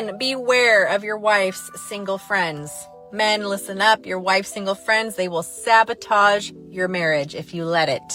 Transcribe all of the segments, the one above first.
Men, beware of your wife's single friends. Men, listen up. Your wife's single friends, they will sabotage your marriage if you let it.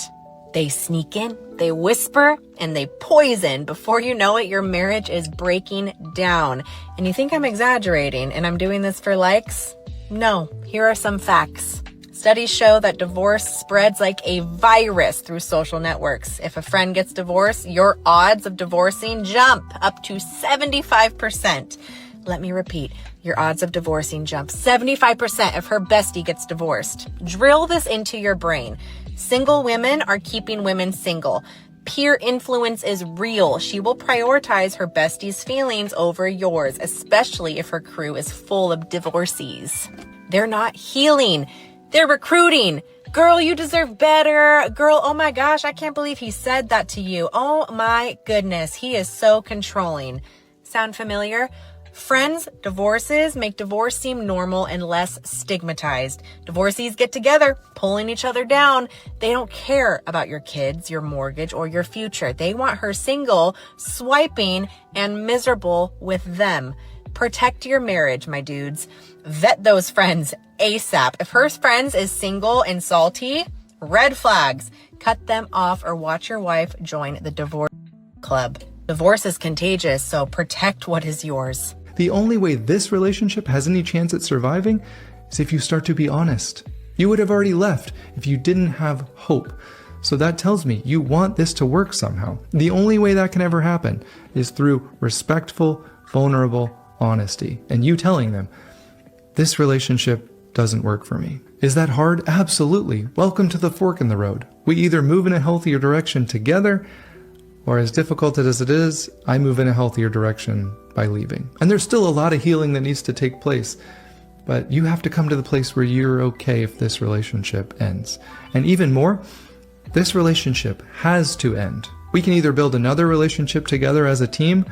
They sneak in, they whisper, and they poison. Before you know it, your marriage is breaking down. And you think I'm exaggerating and I'm doing this for likes? No, here are some facts. Studies show that divorce spreads like a virus through social networks. If a friend gets divorced, your odds of divorcing jump up to 75%. Let me repeat, your odds of divorcing jump 75% if her bestie gets divorced. Drill this into your brain. Single women are keeping women single. Peer influence is real. She will prioritize her bestie's feelings over yours, especially if her crew is full of divorcees. They're not healing. They're recruiting. Girl, you deserve better. Girl, oh my gosh, I can't believe he said that to you. Oh my goodness, he is so controlling. Sound familiar? Friends, divorces make divorce seem normal and less stigmatized. Divorcees get together, pulling each other down. They don't care about your kids, your mortgage, or your future. They want her single, swiping, and miserable with them. Protect your marriage, my dudes. Vet those friends ASAP. If her friends is single and salty, red flags. Cut them off or watch your wife join the divorce club. Divorce is contagious, so protect what is yours. The only way this relationship has any chance at surviving is if you start to be honest. You would have already left if you didn't have hope. So that tells me you want this to work somehow. The only way that can ever happen is through respectful, vulnerable honesty. And you telling them, this relationship doesn't work for me. Is that hard? Absolutely. Welcome to the fork in the road. We either move in a healthier direction together, or as difficult as it is, I move in a healthier direction by leaving. And there's still a lot of healing that needs to take place, but you have to come to the place where you're okay if this relationship ends. And even more, this relationship has to end. We can either build another relationship together as a team,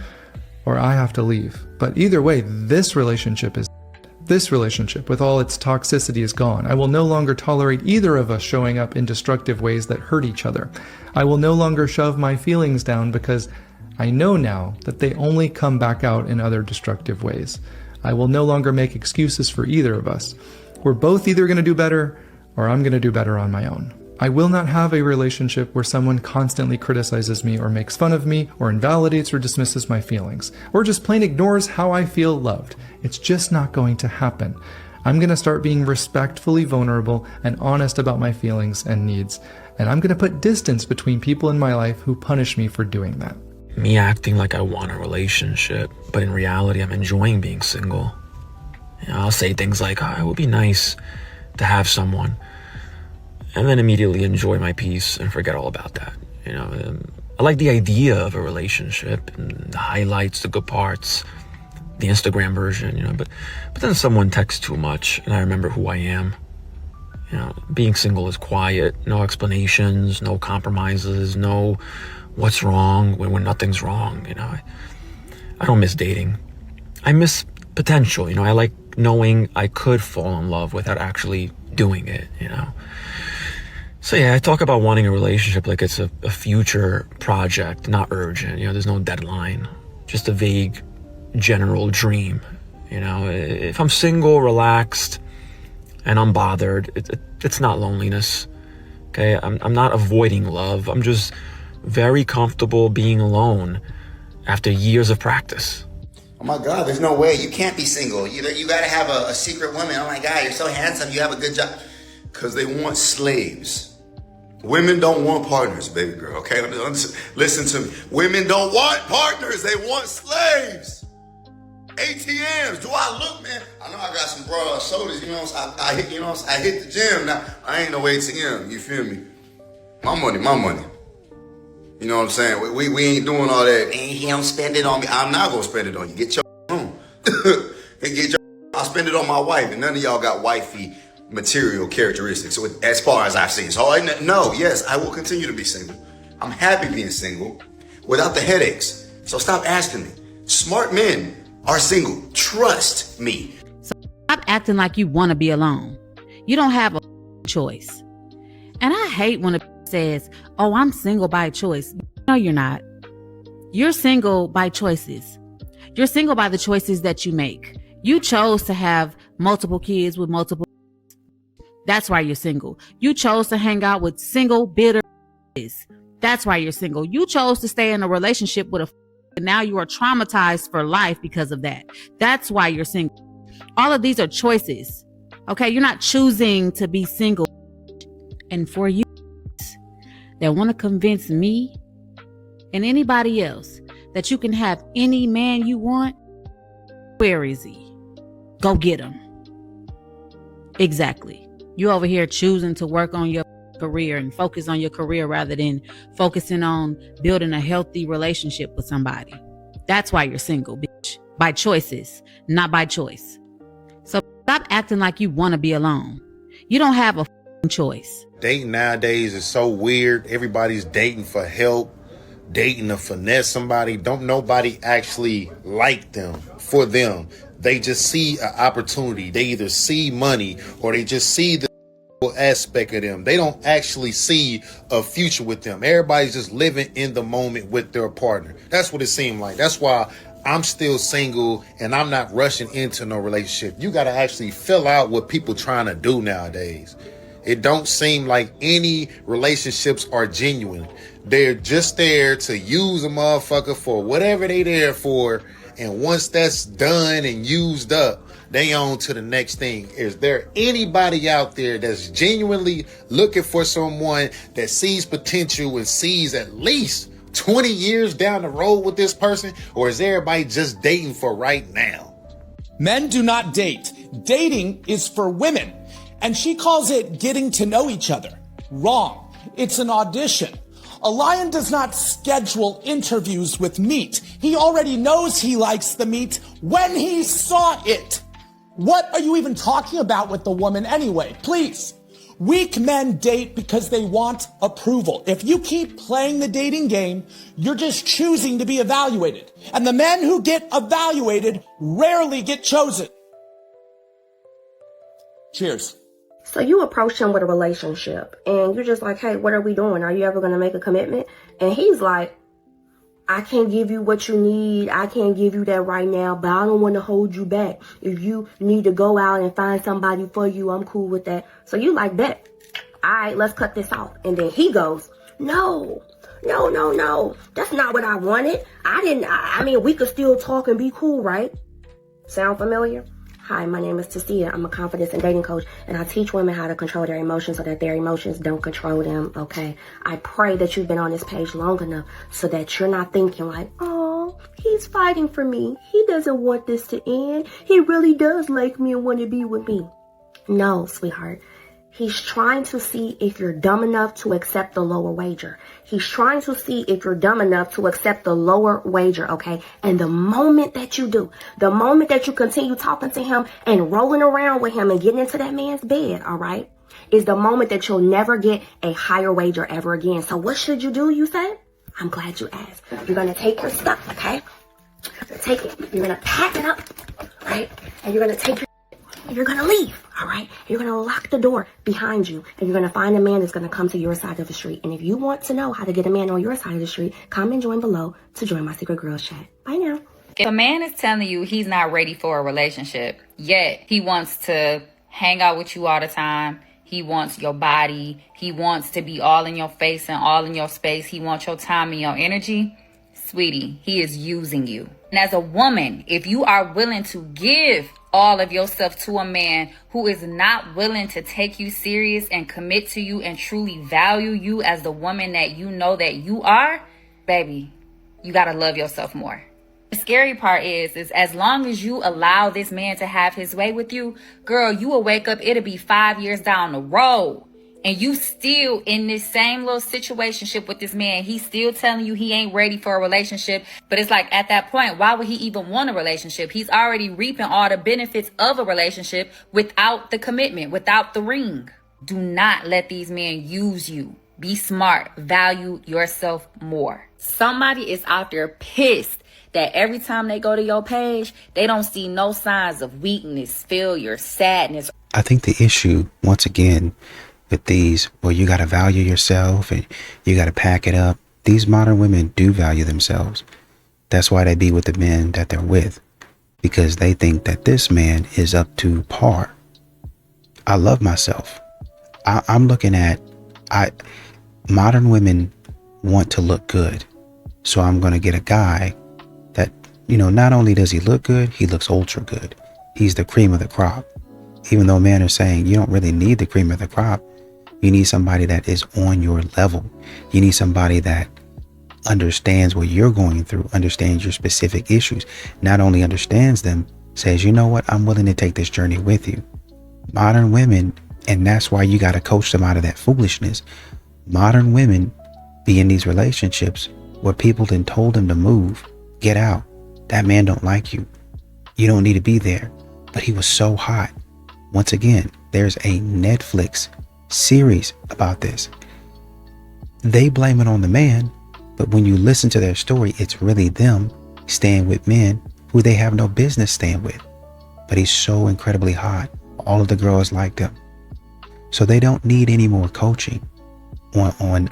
or I have to leave. But either way, this relationship with all its toxicity is gone. I will no longer tolerate either of us showing up in destructive ways that hurt each other. I will no longer shove my feelings down because I know now that they only come back out in other destructive ways. I will no longer make excuses for either of us. We're both either going to do better or I'm going to do better on my own. I will not have a relationship where someone constantly criticizes me or makes fun of me or invalidates or dismisses my feelings or just plain ignores how I feel loved. It's just not going to happen. I'm going to start being respectfully vulnerable and honest about my feelings and needs, and I'm going to put distance between people in my life who punish me for doing that. Me acting like I want a relationship, but in reality I'm enjoying being single. I'll say things like, oh, it would be nice to have someone, and then immediately enjoy my peace and forget all about that. I like the idea of a relationship and the highlights, the good parts, the Instagram version, but then someone texts too much and I remember who I am. Being single is quiet, no explanations, no compromises, no what's wrong when nothing's wrong. I don't miss dating. I miss potential. I like knowing I could fall in love without actually doing it. So yeah, I talk about wanting a relationship like it's a future project, not urgent. There's no deadline, just a vague general dream. If I'm single, relaxed, and unbothered, it's not loneliness. Okay, I'm not avoiding love. I'm just very comfortable being alone after years of practice. Oh my God, there's no way. You can't be single. You gotta have a secret woman. Oh my God, you're so handsome. You have a good job. Because they want slaves. Women don't want partners, baby girl, okay? Listen to me. Women don't want partners. They want slaves. ATMs. Do I look, man? I know I got some broad shoulders, I hit the gym. Now, I ain't no ATM, you feel me? My money. You know what I'm saying? We ain't doing all that. He don't spend it on me. I'm not gonna spend it on you. Get your room. I'll spend it on my wife, and none of y'all got wifey material characteristics, so as far as I've seen. So yes, I will continue to be single. I'm happy being single without the headaches. So stop asking me. Smart men are single. Trust me. So stop acting like you want to be alone. You don't have a choice. And I hate when a says, oh, I'm single by choice. No, you're not. You're single by choices. You're single by the choices that you make. You chose to have multiple kids with multiple. That's why you're single. You chose to hang out with single, bitter. That's why you're single. You chose to stay in a relationship with a. And now you are traumatized for life because of that. That's why you're single. All of these are choices. Okay. You're not choosing to be single. And for you that want to convince me and anybody else that you can have any man you want, where is he? Go get him. Exactly. You over here choosing to work on your career and focus on your career rather than focusing on building a healthy relationship with somebody. That's why you're single, bitch. By choices, not by choice. So stop acting like you want to be alone. You don't have a choice. Dating nowadays is so weird. Everybody's dating for help, dating to finesse somebody. Don't nobody actually like them for them. They just see an opportunity. They either see money or they just see the aspect of them. They don't actually see a future with them. Everybody's just living in the moment with their partner. That's what it seemed like. That's why I'm still single and I'm not rushing into no relationship. You got to actually fill out what people trying to do nowadays. It don't seem like any relationships are genuine. They're just there to use a motherfucker for whatever they there for. And once that's done and used up, they on to the next thing. Is there anybody out there that's genuinely looking for someone that sees potential and sees at least 20 years down the road with this person? Or is everybody just dating for right now? Men do not date. Dating is for women. And she calls it getting to know each other. Wrong. It's an audition. A lion does not schedule interviews with meat. He already knows he likes the meat when he saw it. What are you even talking about with the woman anyway? Please. Weak men date because they want approval. If you keep playing the dating game, you're just choosing to be evaluated. And the men who get evaluated rarely get chosen. Cheers. So you approach him with a relationship and you're just like, hey, what are we doing? Are you ever going to make a commitment? And he's like, I can't give you what you need. I can't give you that right now, but I don't want to hold you back. If you need to go out and find somebody for you, I'm cool with that. So you like, bet. All right, let's cut this off. And then he goes, no. That's not what I wanted. I mean, we could still talk and be cool, right? Sound familiar? Hi, my name is Tasia. I'm a confidence and dating coach, and I teach women how to control their emotions so that their emotions don't control them, okay? I pray that you've been on this page long enough so that you're not thinking like, oh, he's fighting for me. He doesn't want this to end. He really does like me and want to be with me. No, sweetheart. He's trying to see if you're dumb enough to accept the lower wager. He's trying to see if you're dumb enough to accept the lower wager, okay? And the moment that you do, the moment that you continue talking to him and rolling around with him and getting into that man's bed, all right, is the moment that you'll never get a higher wager ever again. So what should you do, you said? I'm glad you asked. You're going to take your stuff, okay? You're going to take it. You're going to pack it up, right? And you're going to take your... You're going to leave, all right? You're going to lock the door behind you, and you're going to find a man that's going to come to your side of the street. And if you want to know how to get a man on your side of the street, comment join below to join my secret girls chat. Bye now. If a man is telling you he's not ready for a relationship, yet he wants to hang out with you all the time, he wants your body, he wants to be all in your face and all in your space, he wants your time and your energy, sweetie, he is using you. And as a woman, if you are willing to give all of yourself to a man who is not willing to take you serious and commit to you and truly value you as the woman that you know that you are, baby, you gotta love yourself more. The scary part is as long as you allow this man to have his way with you, girl, you will wake up, it'll be 5 years down the road. And you still in this same little situationship with this man. He's still telling you he ain't ready for a relationship. But it's like at that point, why would he even want a relationship? He's already reaping all the benefits of a relationship without the commitment, without the ring. Do not let these men use you. Be smart. Value yourself more. Somebody is out there pissed that every time they go to your page, they don't see no signs of weakness, failure, sadness. I think the issue, once again, with these, well, you got to value yourself and you got to pack it up. These modern women do value themselves. That's why they be with the men that they're with, because they think that this man is up to par. I love myself. I'm looking at, modern women want to look good. So I'm going to get a guy that, not only does he look good, he looks ultra good. He's the cream of the crop. Even though men are saying you don't really need the cream of the crop, you need somebody that is on your level. You need somebody that understands what you're going through, understands your specific issues, not only understands them, says, you know what, I'm willing to take this journey with you. Modern women, and that's why you got to coach them out of that foolishness. Modern women be in these relationships where people then told them to move, get out. That man don't like you. You don't need to be there. But he was so hot. Once again, there's a Netflix series about this. They blame it on the man, but when you listen to their story, it's really them staying with men who they have no business staying with. But he's so incredibly hot. All of the girls liked him. So they don't need any more coaching on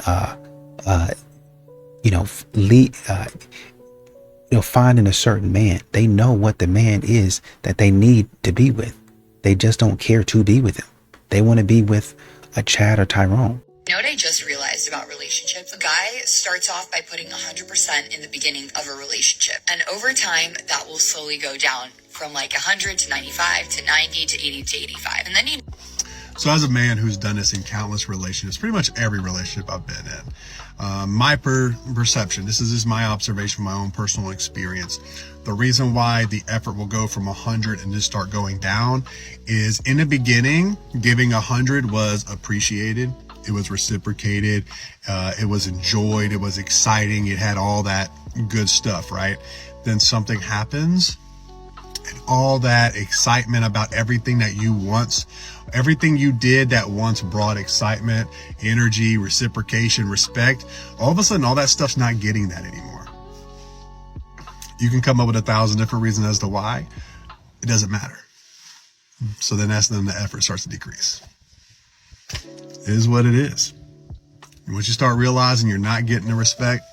finding a certain man. They know what the man is that they need to be with. They just don't care to be with him. They want to be with a Chad or Tyrone. You know what I just realized about relationships? A guy starts off by putting 100% in the beginning of a relationship. And over time, that will slowly go down from like 100 to 95 to 90 to 80 to 85. And then So as a man who's done this in countless relationships, pretty much every relationship I've been in, my perception, this is just my observation, my own personal experience. The reason why the effort will go from 100 and just start going down is in the beginning, giving 100 was appreciated. It was reciprocated. It was enjoyed. It was exciting. It had all that good stuff, right? Then something happens and all that excitement about everything that you once, everything you did that once brought excitement, energy, reciprocation, respect, all of a sudden, all that stuff's not getting that anymore. You can come up with 1,000 different reasons as to why. It doesn't matter. So then that's when the effort starts to decrease. It is what it is. And once you start realizing you're not getting the respect,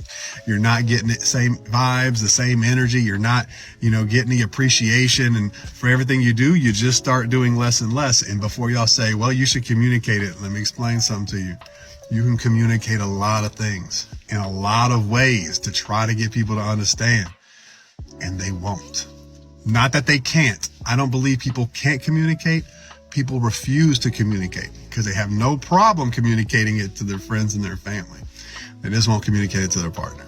you're not getting the same vibes, the same energy, you're not, getting the appreciation, and for everything you do, you just start doing less and less. And before y'all say, well, you should communicate it, let me explain something to you. You can communicate a lot of things in a lot of ways to try to get people to understand, and they won't. Not that they can't. I don't believe people can't communicate. People refuse to communicate because they have no problem communicating it to their friends and their family. They just won't communicate it to their partner.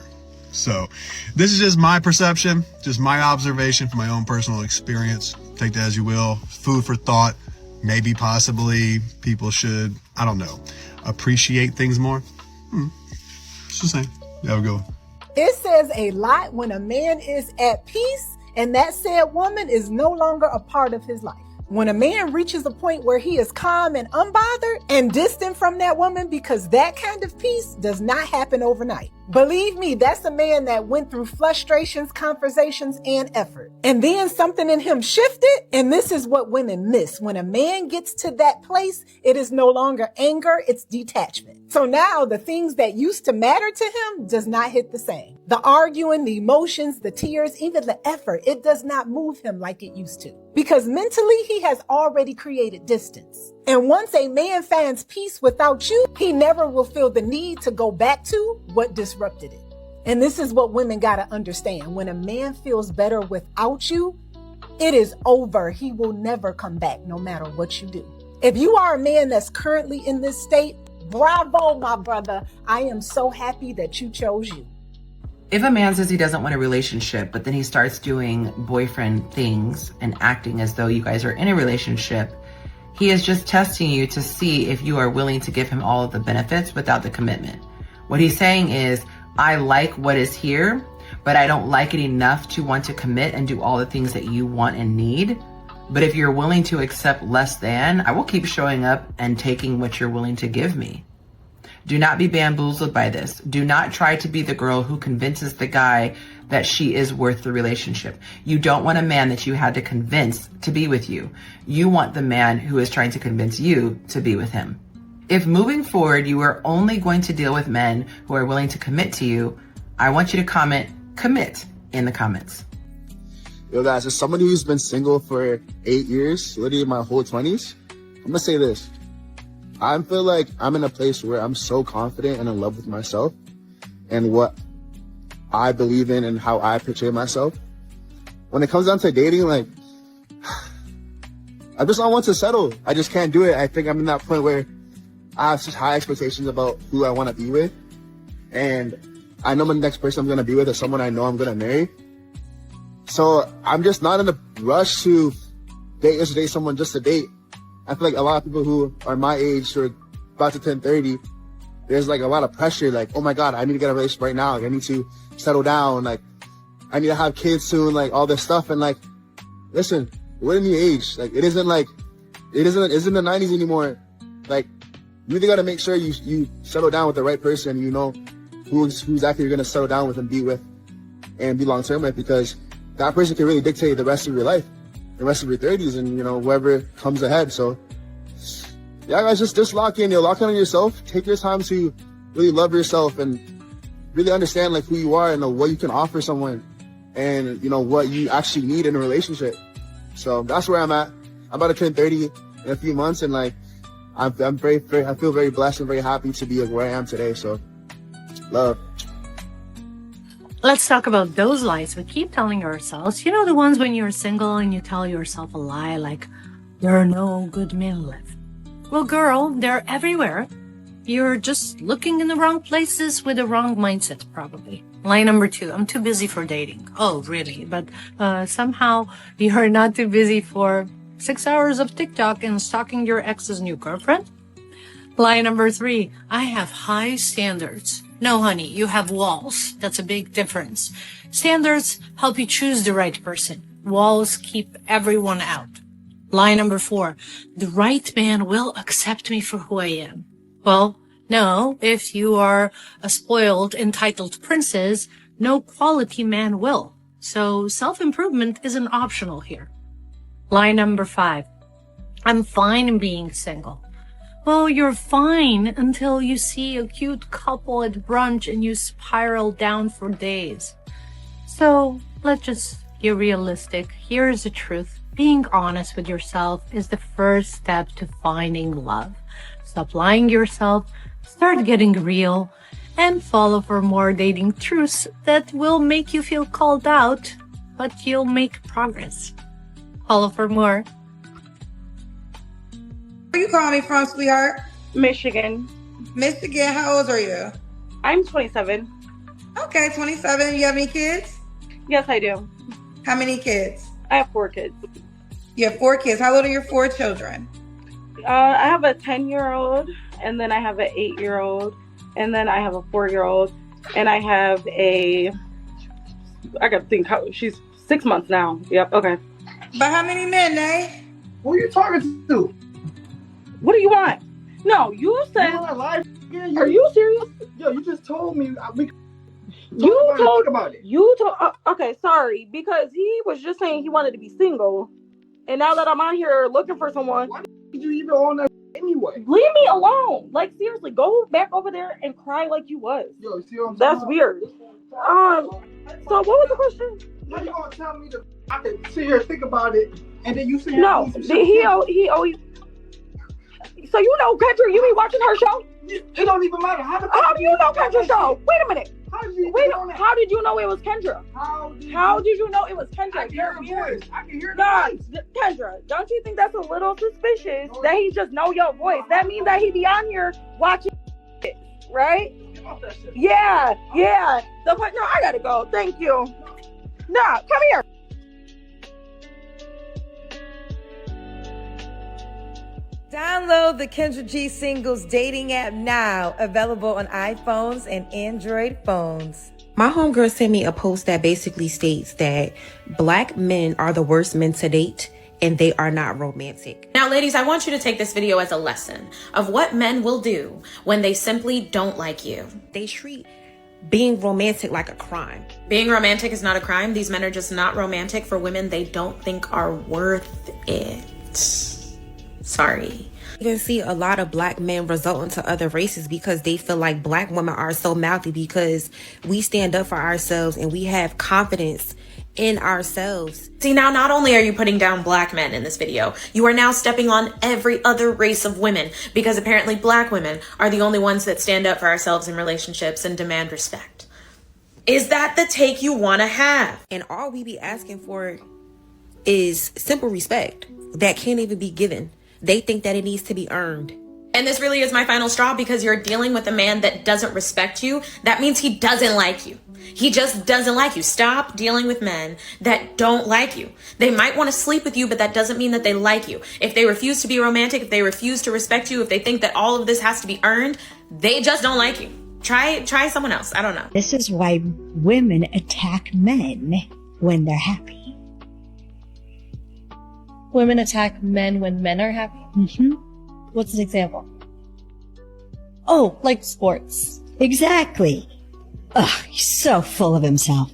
So this is just my perception, just my observation from my own personal experience. Take that as you will. Food for thought. Maybe possibly people should, I don't know, appreciate things more. Just saying. There we go. It says a lot when a man is at peace and that said woman is no longer a part of his life. When a man reaches a point where he is calm and unbothered and distant from that woman, because that kind of peace does not happen overnight. Believe me, that's a man that went through frustrations, conversations, and effort. And then something in him shifted, and this is what women miss. When a man gets to that place, it is no longer anger, it's detachment. So now the things that used to matter to him does not hit the same. The arguing, the emotions, the tears, even the effort, it does not move him like it used to. Because mentally, he has already created distance. And once a man finds peace without you, he never will feel the need to go back to what disrupted it. And this is what women got to understand. When a man feels better without you, it is over. He will never come back, no matter what you do. If you are a man that's currently in this state, bravo, my brother. I am so happy that you chose you. If a man says he doesn't want a relationship, but then he starts doing boyfriend things and acting as though you guys are in a relationship, he is just testing you to see if you are willing to give him all of the benefits without the commitment. What he's saying is, I like what is here, but I don't like it enough to want to commit and do all the things that you want and need. But if you're willing to accept less than, I will keep showing up and taking what you're willing to give me. Do not be bamboozled by this. Do not try to be the girl who convinces the guy that she is worth the relationship. You don't want a man that you had to convince to be with you. You want the man who is trying to convince you to be with him. If moving forward, you are only going to deal with men who are willing to commit to you, I want you to comment, commit, in the comments. Yo guys, as somebody who's been single for 8 years, literally my whole 20s, I'm gonna say this. I feel like I'm in a place where I'm so confident and in love with myself and what I believe in and how I portray myself. When it comes down to dating, like, I just don't want to settle. I just can't do it. I think I'm in that point where I have such high expectations about who I want to be with. And I know the next person I'm going to be with is someone I know I'm going to marry. So I'm just not in a rush to date someone just to date. I feel like a lot of people who are my age, who are about to turn 30, there's like a lot of pressure. Like, oh my God, I need to get a relationship right now. Like, I need to settle down. Like, I need to have kids soon. Like, all this stuff. And like, listen, we're in the age. Like, it isn't the 90s anymore. Like, you either got to make sure you settle down with the right person. You know who's actually you're going to settle down with and be with and be long term with, because that person can really dictate the rest of your life, the rest of your 30s, and you know, whoever comes ahead. So yeah, guys, just lock in. Lock in on yourself. Take your time to really love yourself and really understand like who you are and what you can offer someone, and you know what you actually need in a relationship. So that's where I'm at. I'm about to turn 30 in a few months, and like I feel very blessed and very happy to be where I am today. So love. Let's talk about those lies we keep telling ourselves. You know, the ones when you're single and you tell yourself a lie like, there are no good men left. Well, girl, they're everywhere. You're just looking in the wrong places with the wrong mindset, probably. Lie number 2, I'm too busy for dating. Oh, really? But somehow you're not too busy for 6 hours of TikTok and stalking your ex's new girlfriend? Lie number 3, I have high standards. No, honey, you have walls. That's a big difference. Standards help you choose the right person. Walls keep everyone out. Lie number 4, the right man will accept me for who I am. Well, no, if you are a spoiled, entitled princess, no quality man will. So self-improvement isn't optional here. Lie number 5, I'm fine being single. Well, you're fine until you see a cute couple at brunch and you spiral down for days. So let's just get realistic. Here's the truth. Being honest with yourself is the first step to finding love. Stop lying to yourself, start getting real, and follow for more dating truths that will make you feel called out, but you'll make progress. Follow for more. Where you calling me from, sweetheart? Michigan. Michigan, how old are you? I'm 27. Okay, 27. You have any kids? Yes, I do. How many kids? I have 4 kids. You have 4 kids. How old are your 4 children? I have a 10-year-old, and then I have an 8-year-old, and then I have a 4-year-old, and I have I gotta think how, she's 6 months now. Yep, okay. But how many men, eh? Who are you talking to? What do you want? No, you said. Are you serious? Yo, you just told me Okay, sorry, because he was just saying he wanted to be single, and now that I'm out here looking for someone. Why did you even on that anyway? Leave me alone. Like seriously, go back over there and cry like you was. Yo, see what I'm That's talking weird. about? So what was the question? How you gonna tell me to? I can sit here and think about it, and then you say no. He always. So you know Kendra, you be watching her show? It don't even matter. How do you know Kendra's show? Wait a minute. How did you know it was Kendra? How did you know it was Kendra? I can hear her voice. I can hear Kendra, don't you think that's a little suspicious that he just know your voice? That means that he be on here watching it, right? Yeah. So, but no, I gotta go. Thank you. Nah, come here. Download the Kendra G Singles dating app now, available on iPhones and Android phones. My homegirl sent me a post that basically states that Black men are the worst men to date and they are not romantic. Now, ladies, I want you to take this video as a lesson of what men will do when they simply don't like you. They treat being romantic like a crime. Being romantic is not a crime. These men are just not romantic for women they don't think are worth it. Sorry. Even see a lot of black men result into other races because they feel like black women are so mouthy because we stand up for ourselves and we have confidence in ourselves. See, now not only are you putting down black men in this video, you are now stepping on every other race of women because apparently black women are the only ones that stand up for ourselves in relationships and demand respect. Is that the take you want to have? And all we be asking for is simple respect that can't even be given. They think that it needs to be earned. And this really is my final straw because you're dealing with a man that doesn't respect you. That means he doesn't like you. He just doesn't like you. Stop dealing with men that don't like you. They might want to sleep with you, but that doesn't mean that they like you. If they refuse to be romantic, if they refuse to respect you, if they think that all of this has to be earned, they just don't like you. Try someone else. I don't know. This is why women attack men when they're happy. Women attack men when men are happy? Mm-hmm. What's an example? Oh, like sports. Exactly. Ugh, he's so full of himself.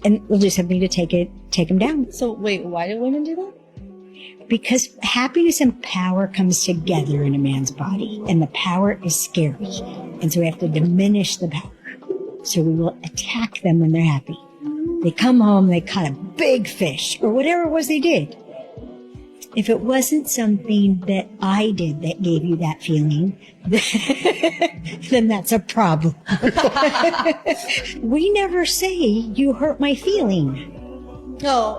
And we'll do something to take him down. So wait, why do women do that? Because happiness and power comes together in a man's body, and the power is scary. And so we have to diminish the power. So we will attack them when they're happy. They come home, they caught a big fish, or whatever it was they did. If it wasn't something that I did that gave you that feeling, then that's a problem. We never say, you hurt my feeling. No.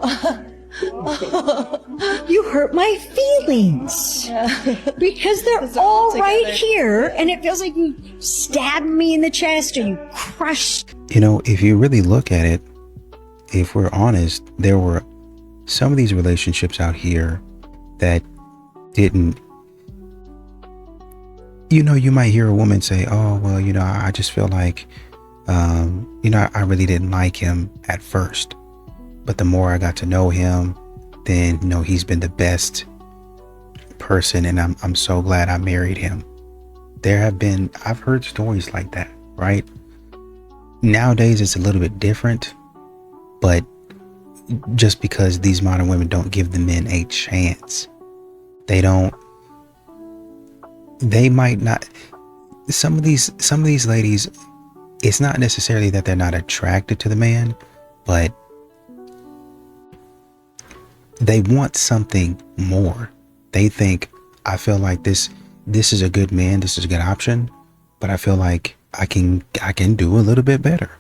You hurt my feelings. Because they're all right here, and it feels like you stabbed me in the chest or you crushed. You know, if you really look at it, if we're honest, there were some of these relationships out here that didn't, you might hear a woman say, oh, well, I just feel like, I really didn't like him at first. But the more I got to know him, then, he's been the best person, and I'm so glad I married him. I've heard stories like that, right? Nowadays, it's a little bit different, but just because these modern women don't give the men a chance, they might not. Some of these ladies, it's not necessarily that they're not attracted to the man, but they want something more. They think, I feel like this is a good man, this is a good option, but I feel like I can do a little bit better.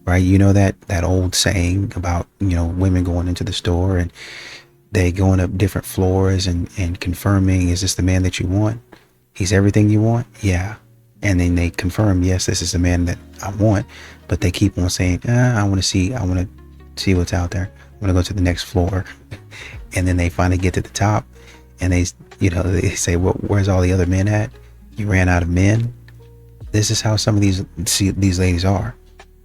Right? That old saying about, women going into the store and they going up different floors and confirming, is this the man that you want? He's everything you want? Yeah. And then they confirm, yes, this is the man that I want. But they keep on saying, I want to see what's out there. I want to go to the next floor. And then they finally get to the top and they say, well, where's all the other men at? You ran out of men. This is how some of these ladies are.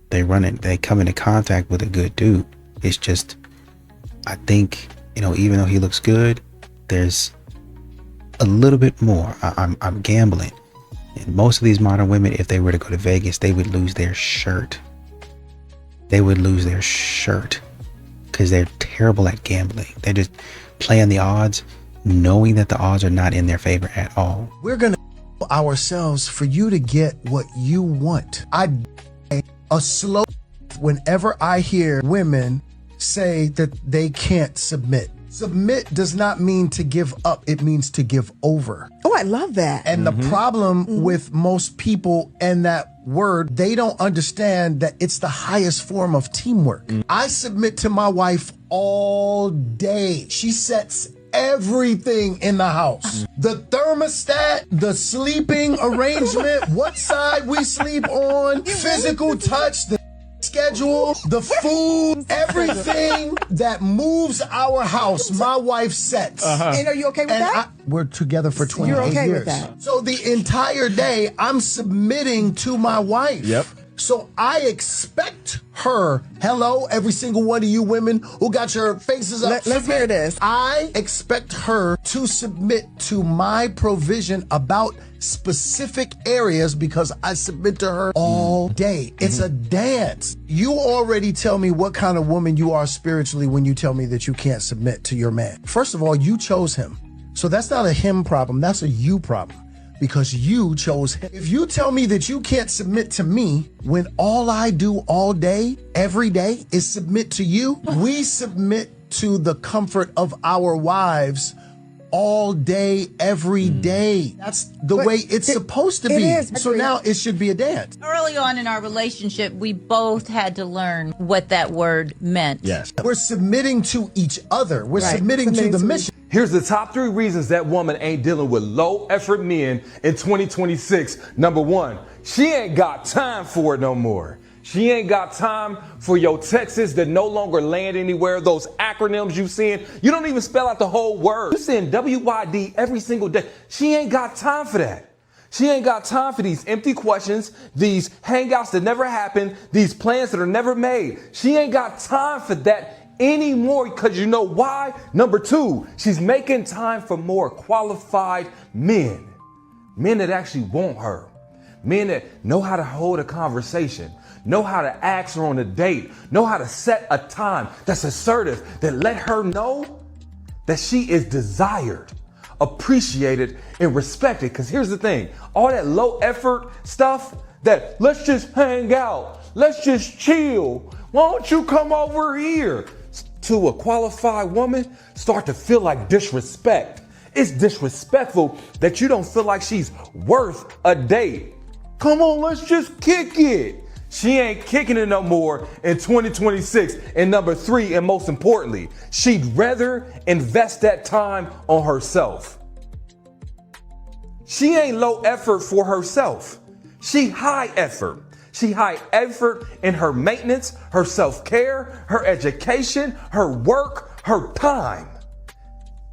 They come into contact with a good dude. It's just, I think, even though he looks good, there's a little bit more. I'm gambling. And most of these modern women, if they were to go to Vegas, they would lose their shirt. They would lose their shirt because they're terrible at gambling. They're just playing the odds, knowing that the odds are not in their favor at all. We're going to ourselves for you to get what you want. A slow whenever I hear women say that they can't submit. Submit does not mean to give up. It means to give over. Oh, I love that. And the problem with most people and that word, they don't understand that it's the highest form of teamwork. I submit to my wife all day. She sets everything in the house. The thermostat, the sleeping arrangement, what side we sleep on, physical touch, the schedule, the food, everything that moves our house, my wife sets. And are you okay with that? We're together for 28 You're okay years. with that? So the entire day, I'm submitting to my wife. Yep. So I expect her, hello, every single one of you women who got your faces up. Let's hear this. I expect her to submit to my provision about specific areas because I submit to her all day. It's a dance. You already tell me what kind of woman you are spiritually when you tell me that you can't submit to your man. First of all, you chose him. So that's not a him problem, that's a you problem. Because you chose him. If you tell me that you can't submit to me when all I do all day, every day, is submit to you, we submit to the comfort of our wives all day, every day. That's the way it's supposed to be. So now it should be a dance. Early on in our relationship, we both had to learn what that word meant. Yes. We're submitting to each other. We're submitting to the mission. Here's the top 3 reasons that woman ain't dealing with low effort men in 2026. Number 1, she ain't got time for it no more. She ain't got time for your texts that no longer land anywhere. Those acronyms you seeing, you don't even spell out the whole word. You seeing WYD every single day. She ain't got time for that. She ain't got time for these empty questions, these hangouts that never happen, these plans that are never made. She ain't got time for that anymore, because you know why? Number 2, she's making time for more qualified men that actually want her, men that know how to hold a conversation, know how to ask her on a date, know how to set a time that's assertive, that let her know that she is desired, appreciated, and respected. Because here's the thing, all that low effort stuff, that let's just hang out, let's just chill, why don't you come over here, to a qualified woman, start to feel like disrespect. It's disrespectful that you don't feel like she's worth a date. Come on, let's just kick it. She ain't kicking it no more in 2026. And number 3, and most importantly, she'd rather invest that time on herself. She ain't low effort for herself. She high effort. She high effort in her maintenance, her self-care, her education, her work, her time.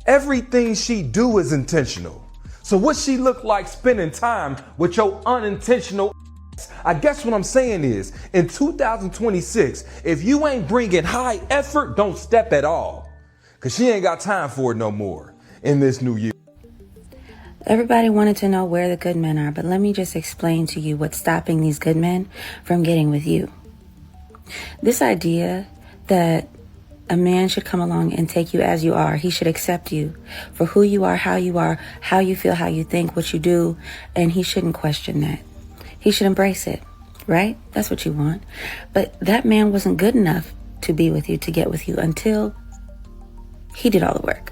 Everything she do is intentional. So what she look like spending time with your unintentional? I guess what I'm saying is, in 2026, if you ain't bringing high effort, don't step at all. Because she ain't got time for it no more in this new year. Everybody wanted to know where the good men are, but let me just explain to you what's stopping these good men from getting with you. This idea that a man should come along and take you as you are. He should accept you for who you are, how you feel, how you think, what you do, and he shouldn't question that. He should embrace it, right? That's what you want. But that man wasn't good enough to be with you, to get with you, until he did all the work.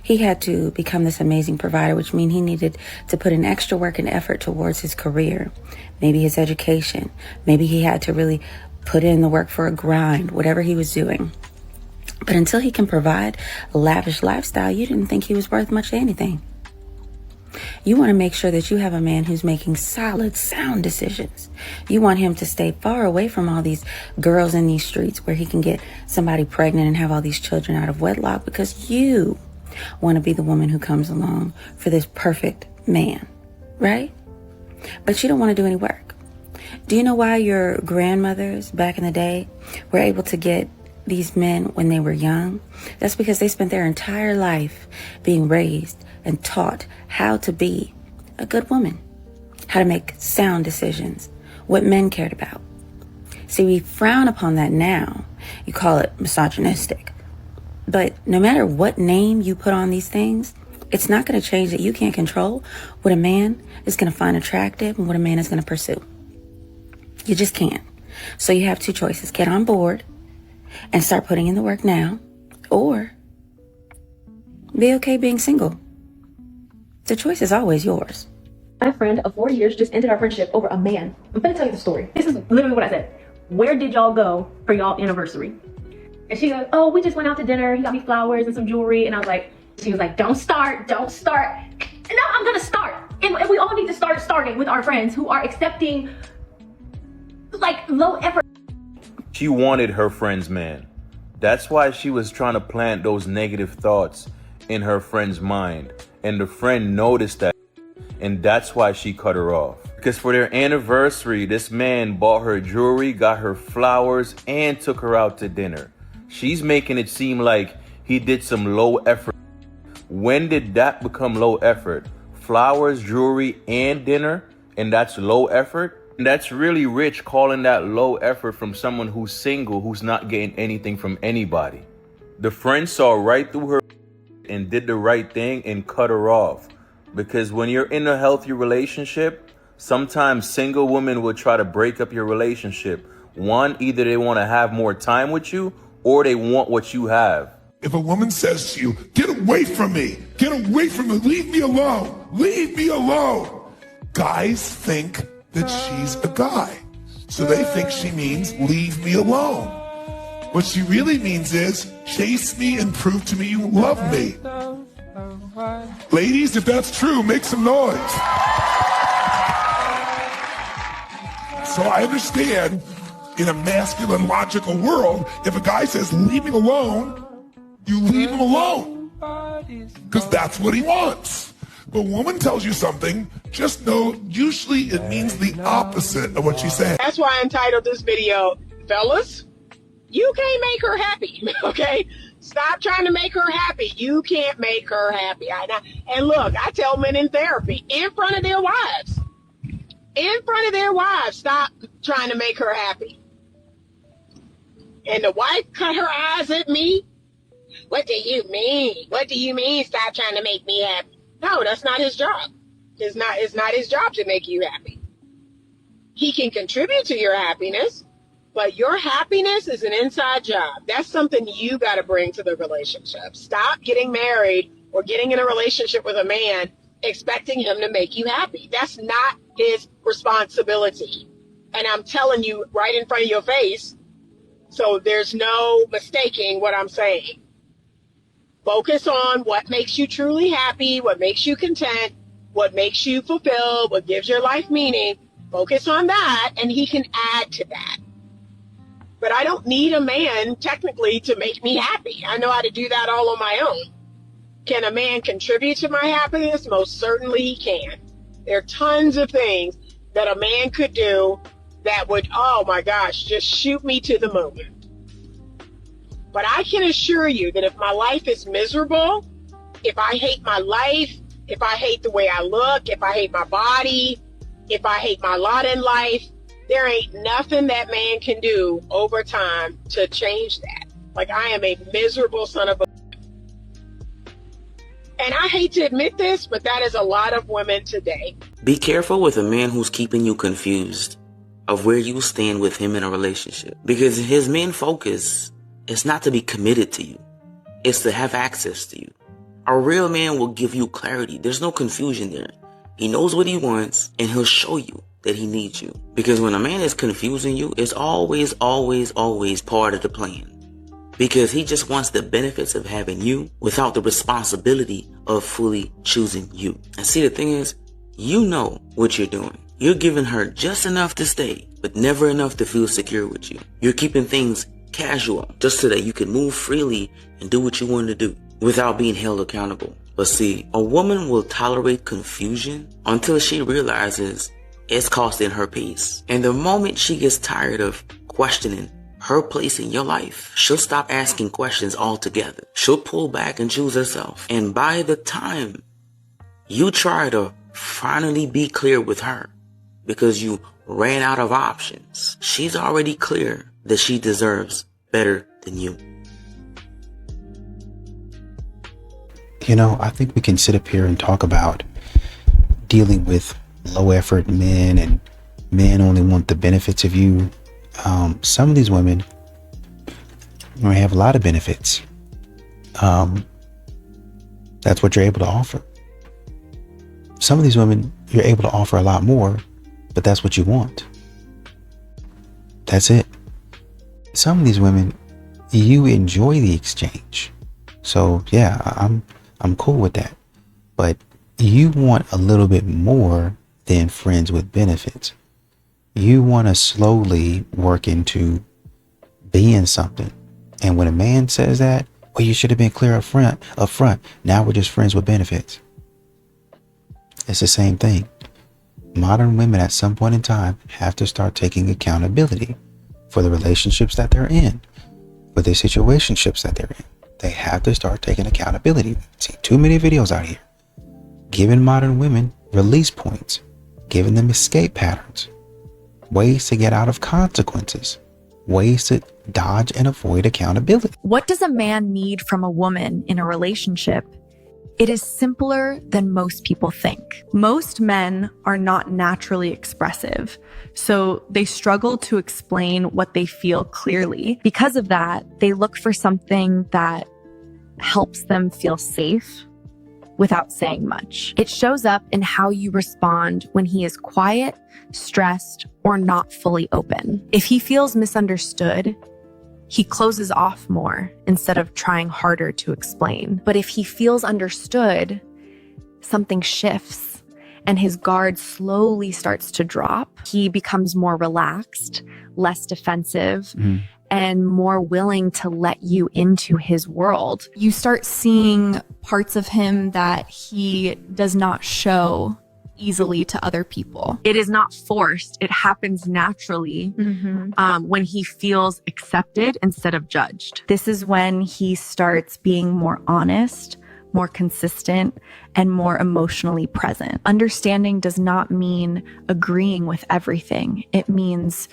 He had to become this amazing provider, which means he needed to put in extra work and effort towards his career, maybe his education. Maybe he had to really put in the work for a grind, whatever he was doing. But until he can provide a lavish lifestyle, you didn't think he was worth much of anything. You want to make sure that you have a man who's making solid, sound decisions. You want him to stay far away from all these girls in these streets where he can get somebody pregnant and have all these children out of wedlock, because you want to be the woman who comes along for this perfect man, right? But you don't want to do any work. Do you know why your grandmothers back in the day were able to get these men when they were young? That's because they spent their entire life being raised and taught how to be a good woman, how to make sound decisions, what men cared about. See, we frown upon that now. You call it misogynistic. But no matter what name you put on these things, it's not going to change that you can't control what a man is going to find attractive and what a man is going to pursue. You just can't. So you have two choices. Get on board and start putting in the work now, or be okay being single. The choice is always yours. My friend of 4 years just ended our friendship over a man. I'm going to tell you the story. This is literally what I said. Where did y'all go for y'all anniversary? And she goes, oh, we just went out to dinner. He got me flowers and some jewelry. And I was like, she was like, don't start. And now I'm going to start. And we all need to start starting with our friends who are accepting like low effort. She wanted her friend's man. That's why she was trying to plant those negative thoughts in her friend's mind. And the friend noticed that. And that's why she cut her off. Because for their anniversary, this man bought her jewelry, got her flowers, and took her out to dinner. She's making it seem like he did some low effort. When did that become low effort? Flowers, jewelry, and dinner? And that's low effort? And that's really rich, calling that low effort from someone who's single, who's not getting anything from anybody. The friend saw right through her and did the right thing and cut her off. Because when you're in a healthy relationship, sometimes single women will try to break up your relationship. One, either they want to have more time with you or they want what you have. If a woman says to you, get away from me, leave me alone. Guys think that she's a guy. So they think she means leave me alone. What she really means is chase me and prove to me you love me. Ladies, if that's true, make some noise. So I understand in a masculine, logical world, if a guy says leave me alone, you leave him alone. Because that's what he wants. But a woman tells you something, just know usually it means the opposite of what she's saying. That's why I entitled this video, fellas, you can't make her happy, okay? Stop trying to make her happy. You can't make her happy. And look, I tell men in therapy, in front of their wives, stop trying to make her happy. And the wife cut her eyes at me. What do you mean? What do you mean stop trying to make me happy? No, that's not his job. It's not his job to make you happy. He can contribute to your happiness, but your happiness is an inside job. That's something you got to bring to the relationship. Stop getting married or getting in a relationship with a man expecting him to make you happy. That's not his responsibility. And I'm telling you right in front of your face, so there's no mistaking what I'm saying. Focus on what makes you truly happy, what makes you content, what makes you fulfilled, what gives your life meaning. Focus on that, and he can add to that. But I don't need a man, technically, to make me happy. I know how to do that all on my own. Can a man contribute to my happiness? Most certainly he can. There are tons of things that a man could do that would, oh my gosh, just shoot me to the moon. But I can assure you that if my life is miserable, if I hate my life, if I hate the way I look, if I hate my body, if I hate my lot in life, there ain't nothing that man can do over time to change that. Like, I am a miserable son of a... And I hate to admit this, but that is a lot of women today. Be careful with a man who's keeping you confused of where you stand with him in a relationship. Because his main focus is not to be committed to you. It's to have access to you. A real man will give you clarity. There's no confusion there. He knows what he wants, and he'll show you that he needs you. Because when a man is confusing you, it's always part of the plan. Because he just wants the benefits of having you without the responsibility of fully choosing you. And see, the thing is, you know what you're doing. You're giving her just enough to stay, but never enough to feel secure with you. You're keeping things casual just so that you can move freely and do what you want to do without being held accountable. But see, a woman will tolerate confusion until she realizes it's costing her peace. And the moment she gets tired of questioning her place in your life, she'll stop asking questions altogether. She'll pull back and choose herself. And by the time you try to finally be clear with her because you ran out of options, she's already clear that she deserves better than you. You know, I think we can sit up here and talk about dealing with low effort men and men only want the benefits of you. Some of these women have a lot of benefits. That's what you're able to offer. Some of these women, you're able to offer a lot more, but that's what you want. That's it. Some of these women, you enjoy the exchange. So yeah, I'm cool with that. But you want a little bit more than friends with benefits. You want to slowly work into being something. And when a man says that, well, you should have been clear up front. Now we're just friends with benefits. It's the same thing. Modern women at some point in time have to start taking accountability for the relationships that they're in, for the situationships that they're in. They have to start taking accountability. See too many videos out here giving modern women release points, giving them escape patterns, ways to get out of consequences, ways to dodge and avoid accountability. What does a man need from a woman in a relationship? It is simpler than most people think. Most men are not naturally expressive, so they struggle to explain what they feel clearly. Because of that, they look for something that helps them feel safe without saying much. It shows up in how you respond when he is quiet, stressed, or not fully open. If he feels misunderstood, he closes off more instead of trying harder to explain. But if he feels understood, something shifts and his guard slowly starts to drop. He becomes more relaxed, less defensive, and more willing to let you into his world. You start seeing parts of him that he does not show easily to other people. It is not forced. It happens naturally when he feels accepted instead of judged. This is when he starts being more honest, more consistent, and more emotionally present. Understanding does not mean agreeing with everything. It means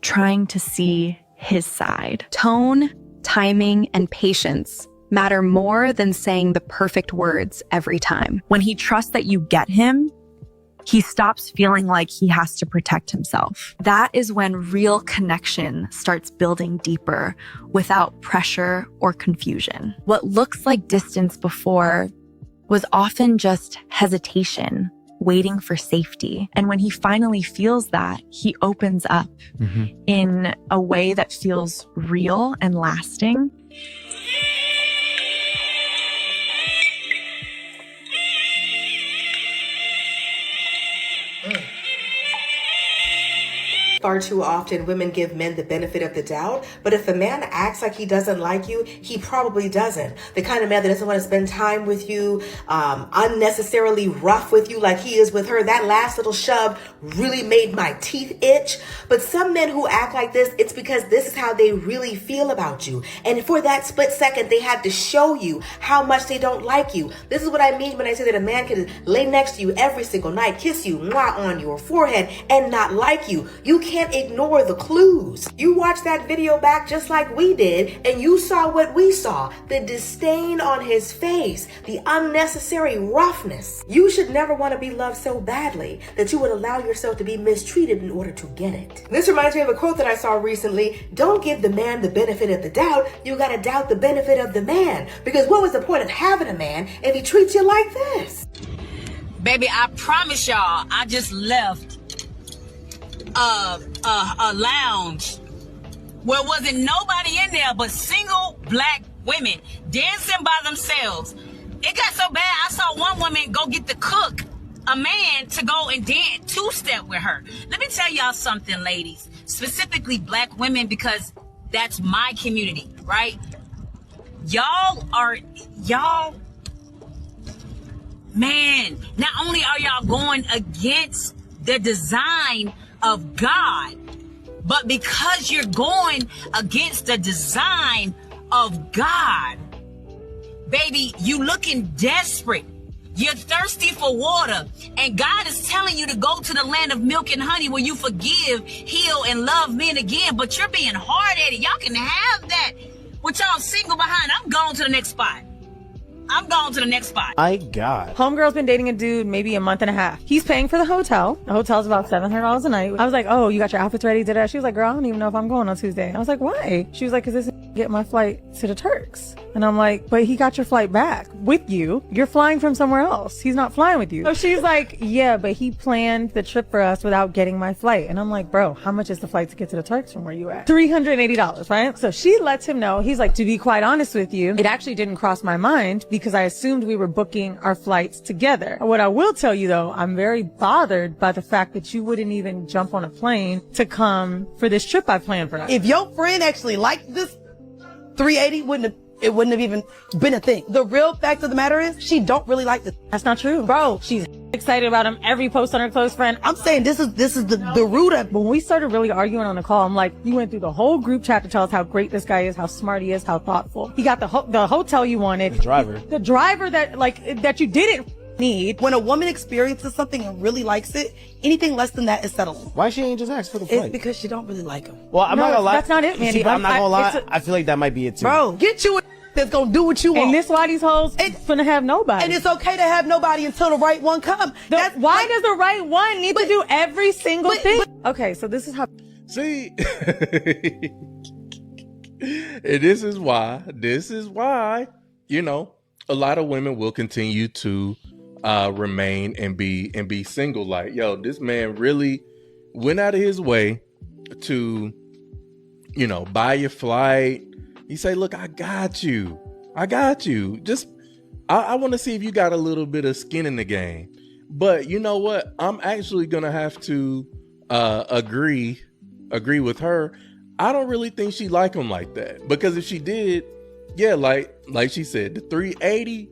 trying to see his side. Tone, timing, and patience matter more than saying the perfect words every time. When he trusts that you get him, he stops feeling like he has to protect himself. That is when real connection starts building deeper without pressure or confusion. What looks like distance before was often just hesitation, waiting for safety. And when he finally feels that, he opens up in a way that feels real and lasting. Far too often, women give men the benefit of the doubt, but if a man acts like he doesn't like you, he probably doesn't. The kind of man that doesn't want to spend time with you, unnecessarily rough with you like he is with her. That last little shove really made my teeth itch. But some men who act like this, it's because this is how they really feel about you. And for that split second, they had to show you how much they don't like you. This is what I mean when I say that a man can lay next to you every single night, kiss you, mwah, on your forehead, and not like you. You can't ignore the clues. You watched that video back just like we did, and you saw what we saw. The disdain on his face, the unnecessary roughness. You should never want to be loved so badly that you would allow yourself to be mistreated in order to get it. This reminds me of a quote that I saw recently. Don't give the man the benefit of the doubt. You gotta doubt the benefit of the man. Because what was the point of having a man if he treats you like this? Baby, I promise y'all, I just left a lounge where wasn't nobody in there but single black women dancing by themselves. It got so bad, I saw one woman go get the cook, a man, to go and dance two-step with her. Let me tell y'all something, ladies, specifically black women, because that's my community, right? Man, not only are y'all going against the design of God, but because you're going against the design of God, baby, you looking desperate. You're thirsty for water, and God is telling you to go to the land of milk and honey where you forgive, heal, and love men again, but you're being hard-headed. Y'all can have that with y'all single behind. I'm going to the next spot. I'm going to the next spot. My God. Homegirl's been dating a dude maybe a month and a half. He's paying for the hotel. The hotel's about $700 a night. I was like, oh, you got your outfits ready? Did I? She was like, girl, I don't even know if I'm going on Tuesday. I was like, why? She was like, because this get my flight to the Turks. And I'm like, but he got your flight back with you. You're flying from somewhere else. He's not flying with you. So she's like, yeah, but he planned the trip for us without getting my flight. And I'm like, bro, how much is the flight to get to the Turks from where you at? $380, right? So she lets him know. He's like, to be quite honest with you, it actually didn't cross my mind because I assumed we were booking our flights together. What I will tell you though, I'm very bothered by the fact that you wouldn't even jump on a plane to come for this trip I planned for us. If your friend actually liked this, 380 it wouldn't have even been a thing. The real fact of the matter is she don't really like this. That's not true. Bro, she's excited about him. Every post on her close friend. I'm saying this is the root of. When we started really arguing on the call, I'm like, you went through the whole group chat to tell us how great this guy is, how smart he is, how thoughtful. He got the hotel you wanted. The driver that you didn't need. When a woman experiences something and really likes it, anything less than that is settling. Why she ain't just ask for the It's flight? because she don't really like him. Well, I'm not gonna lie. That's not it, Mandy. I'm not gonna lie. it's I feel like that might be it too. Bro, get you a that's gonna do what you want. And this why these hoes finna have nobody. And it's okay to have nobody until the right one comes. Why does the right one need to do every single thing? Okay, so this is how. See, and this is why, you know, a lot of women will continue to remain and be single. Like, yo, this man really went out of his way to, you know, buy your flight. He say, look, I got you. Just, I want to see if you got a little bit of skin in the game. But you know what? I'm actually going to have to agree with her. I don't really think she like him like that. Because if she did, yeah, like she said, the 380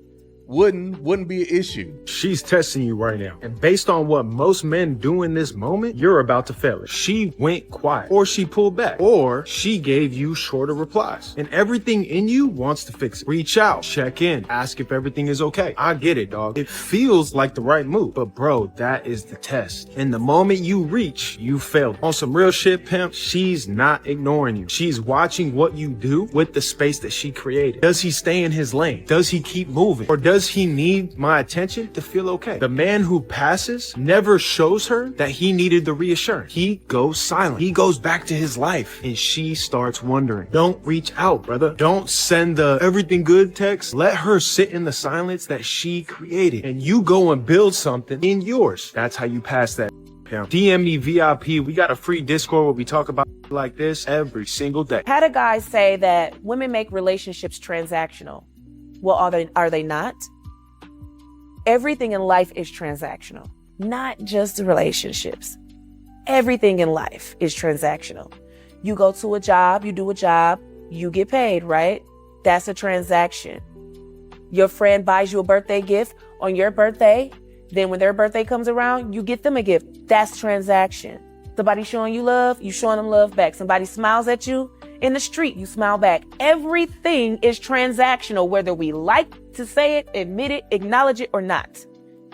wouldn't be an issue. She's testing you right now. And based on what most men do in this moment, you're about to fail it. She went quiet, or she pulled back, or she gave you shorter replies. And everything in you wants to fix it. Reach out, check in, ask if everything is okay. I get it, dog. It feels like the right move, but bro, that is the test. And the moment you reach, you failed. On some real shit, pimp, she's not ignoring you. She's watching what you do with the space that she created. Does he stay in his lane? Does he keep moving? Or does he need my attention to feel okay? The man who passes never shows her that he needed the reassurance. He goes silent. He goes back to his life, and she starts wondering. Don't reach out, brother. Don't send the everything good text. Let her sit in the silence that she created, and you go and build something in yours. That's how you pass that. DM me VIP. We got a free Discord where we talk about like this every single day. Had a guy say that women make relationships transactional. Well, are they not? Everything in life is transactional, not just relationships. Everything in life is transactional. You go to a job, you do a job, you get paid, right? That's a transaction. Your friend buys you a birthday gift on your birthday. Then when their birthday comes around, you get them a gift. That's transaction. Somebody showing you love, you showing them love back. Somebody smiles at you in the street, you smile back. Everything is transactional, whether we like to say it, admit it, acknowledge it or not.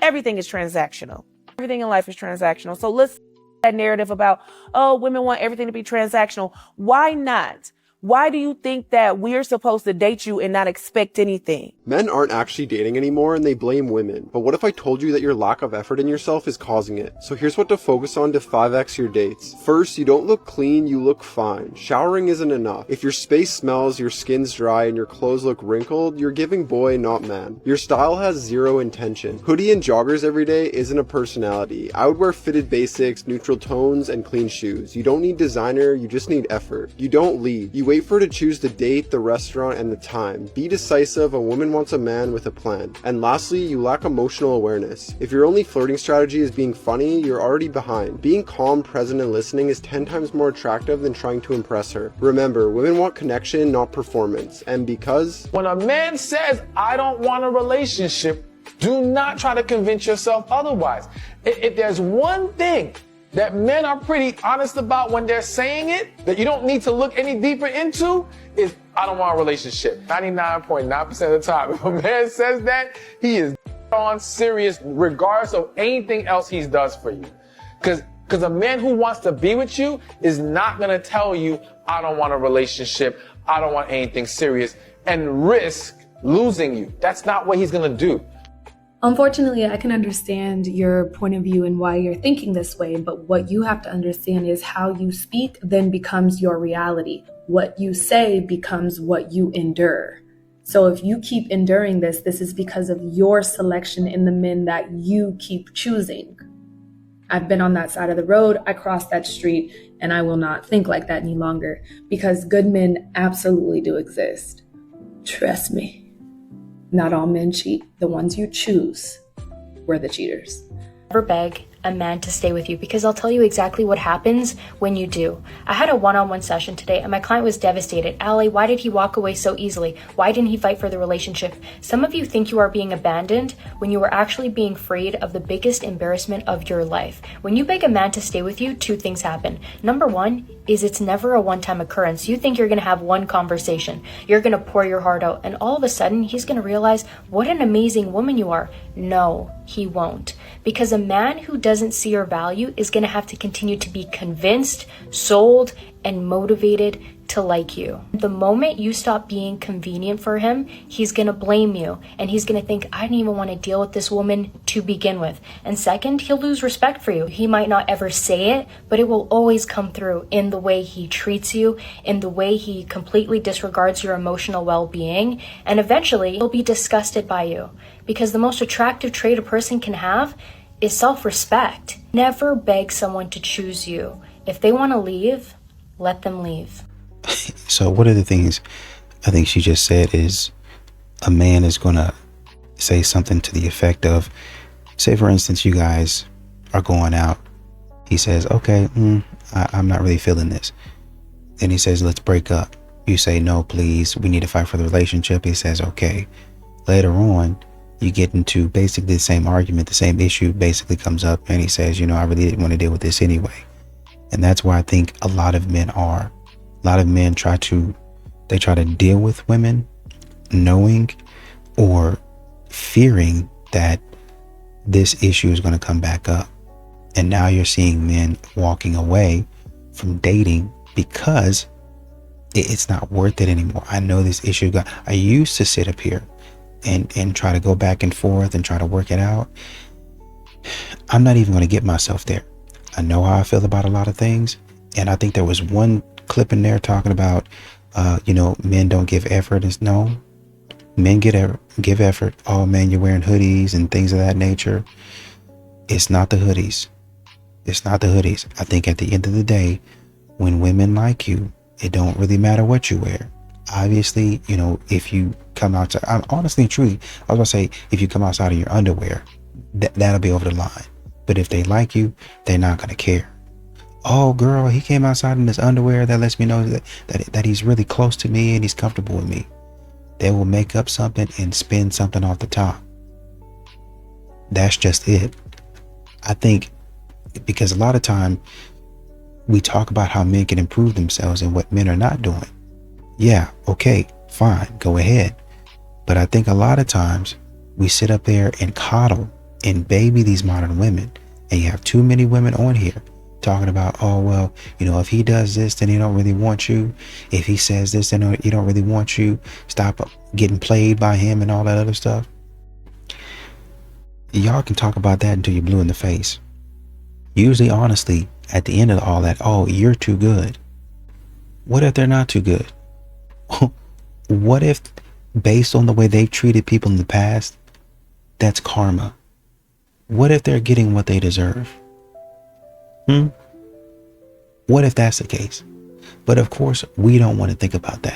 Everything is transactional. Everything in life is transactional. So let's that narrative about, oh, women want everything to be transactional. Why not? Why do you think that we're supposed to date you and not expect anything? Men aren't actually dating anymore and they blame women. But what if I told you that your lack of effort in yourself is causing it? So here's what to focus on to 5x your dates. First, you don't look clean, you look fine. Showering isn't enough. If your space smells, your skin's dry, and your clothes look wrinkled, you're giving boy, not man. Your style has zero intention. Hoodie and joggers every day isn't a personality. I would wear fitted basics, neutral tones, and clean shoes. You don't need designer, you just need effort. You don't lead. You wait for her to choose the date, the restaurant, and the time. Be decisive. A woman wants a man with a plan. And lastly, you lack emotional awareness. If your only flirting strategy is being funny, you're already behind. Being calm, present, and listening is 10 times more attractive than trying to impress her. Remember, women want connection, not performance. And because when a man says, I don't want a relationship, do not try to convince yourself otherwise. If there's one thing that men are pretty honest about when they're saying it, that you don't need to look any deeper into, is I don't want a relationship. 99.9% of the time. If a man says that, he is on serious regardless of anything else he does for you. Because a man who wants to be with you is not going to tell you, I don't want a relationship, I don't want anything serious, and risk losing you. That's not what he's going to do. Unfortunately, I can understand your point of view and why you're thinking this way, but what you have to understand is how you speak then becomes your reality. What you say becomes what you endure. So if you keep enduring this is because of your selection in the men that you keep choosing. I've been on that side of the road, I crossed that street, and I will not think like that any longer because good men absolutely do exist. Trust me. Not all men cheat. The ones you choose were the cheaters. Never beg a man to stay with you because I'll tell you exactly what happens when you do. I had a one-on-one session today and my client was devastated. Allie, why did he walk away so easily? Why didn't he fight for the relationship? Some of you think you are being abandoned when you are actually being freed of the biggest embarrassment of your life. When you beg a man to stay with you, two things happen. Number one is it's never a one-time occurrence. You think you're going to have one conversation. You're going to pour your heart out and all of a sudden he's going to realize what an amazing woman you are. No. he won't. Because a man who doesn't see your value is going to have to continue to be convinced, sold, and motivated to like you. The moment you stop being convenient for him, he's going to blame you, and he's going to think, I didn't even want to deal with this woman to begin with. And second, he'll lose respect for you. He might not ever say it, but it will always come through in the way he treats you, in the way he completely disregards your emotional well-being, and eventually he'll be disgusted by you. Because the most attractive trait a person can have is self-respect. Never beg someone to choose you. If they want to leave, let them leave. So one of the things I think she just said is a man is going to say something to the effect of, say for instance, you guys are going out. He says, okay, I'm not really feeling this. Then he says, let's break up. You say, no, please, we need to fight for the relationship. He says, okay. Later on, you get into basically the same argument, the same issue basically comes up, and he says, you know, I really didn't want to deal with this anyway. And that's where I think a lot of men are. A lot of men try to deal with women knowing or fearing that this issue is going to come back up. And now you're seeing men walking away from dating because it's not worth it anymore. I know this issue. I used to sit up here and try to go back and forth and try to work it out. I'm not even going to get myself there. I know how I feel about a lot of things. And I think there was one clip in there talking about, men don't give effort. It's no, men give effort. Oh man, you're wearing hoodies and things of that nature. It's not the hoodies. It's not the hoodies. I think at the end of the day, when women like you, it don't really matter what you wear. Obviously, if you come outside, honestly, truly, I was going to say, if you come outside in your underwear, that'll be over the line. But if they like you, they're not going to care. Oh, girl, he came outside in his underwear. That lets me know that he's really close to me and he's comfortable with me. They will make up something and spin something off the top. That's just it. I think because a lot of time we talk about how men can improve themselves and what men are not doing. Yeah, okay, fine, go ahead. But I think a lot of times we sit up there and coddle and baby these modern women. And you have too many women on here talking about, oh, well, if he does this, then he don't really want you. If he says this, then he don't really want you. Stop getting played by him and all that other stuff. Y'all can talk about that until you're blue in the face. Usually, honestly, at the end of all that, oh, you're too good. What if they're not too good? What if, based on the way they've treated people in the past, that's karma? What if they're getting what they deserve? What if that's the case? But of course, we don't want to think about that.